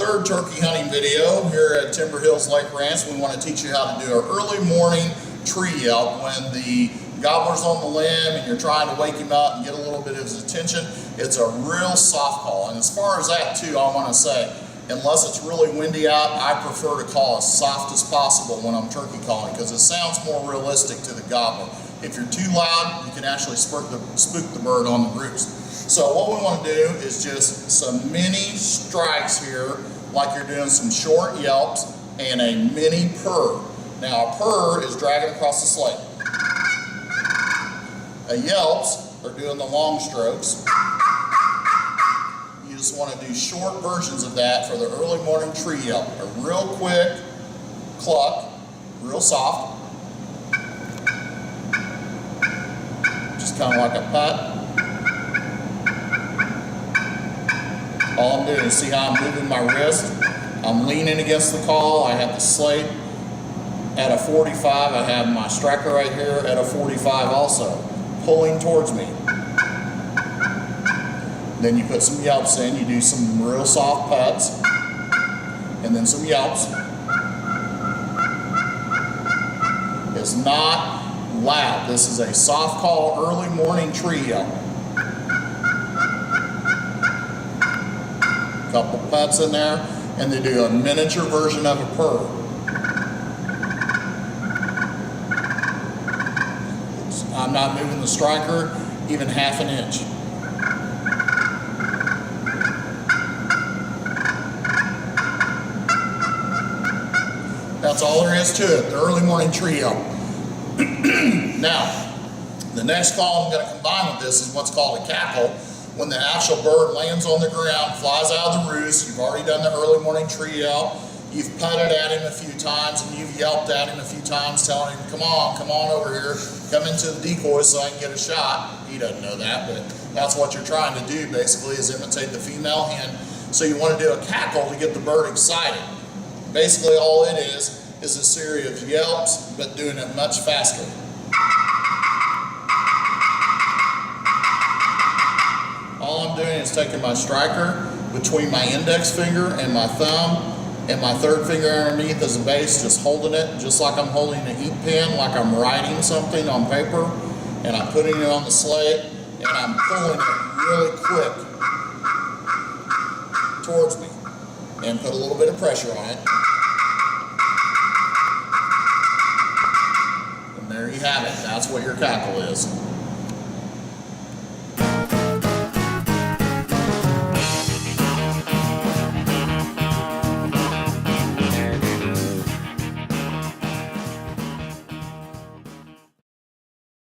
third turkey hunting video here at Timber Hills Lake Ranch. We want to teach you how to do an early morning tree yelp when the gobbler's on the limb and you're trying to wake him up and get a little bit of his attention. It's a real soft call. And as far as that too, I want to say, unless it's really windy out, I prefer to call as soft as possible when I'm turkey calling because it sounds more realistic to the gobbler. If you're too loud, you can actually spook the bird on the roost. So what we want to do is just some mini strikes here, like you're doing some short yelps and a mini purr. Now a purr is dragging across the slate. A yelps are doing the long strokes. You just want to do short versions of that for the early morning tree yelp. A real quick cluck, real soft. Just kind of like a putt. All I'm doing is see how I'm moving my wrist. I'm leaning against the call. I have the slate at a 45. I have my striker right here at a 45 also, pulling towards me. Then you put some yelps in. You do some real soft putts, and then some yelps. It's not loud. This is a soft call early morning tree yelp. Couple putts in there, and they do a miniature version of a purr. I'm not moving the striker even half an inch. That's all there is to it, the early morning tree yelp. Now, the next call I'm going to combine with this is what's called a cackle. When the actual bird lands on the ground, flies out of the roost, you've already done the early morning tree yelp, you've putted at him a few times, and you've yelped at him a few times, telling him, come on over here, come into the decoy so I can get a shot. He doesn't know that, but that's what you're trying to do, basically, is imitate the female hen. So you want to do a cackle to get the bird excited. Basically, all it is a series of yelps, but doing it much faster. All I'm doing is taking my striker between my index finger and my thumb, and my third finger underneath as a base, just holding it, just like I'm holding an ink pen, like I'm writing something on paper, and I'm putting it on the slate, and I'm pulling it really quick towards me, and put a little bit of pressure on it. And there you have it. That's what your cackle is.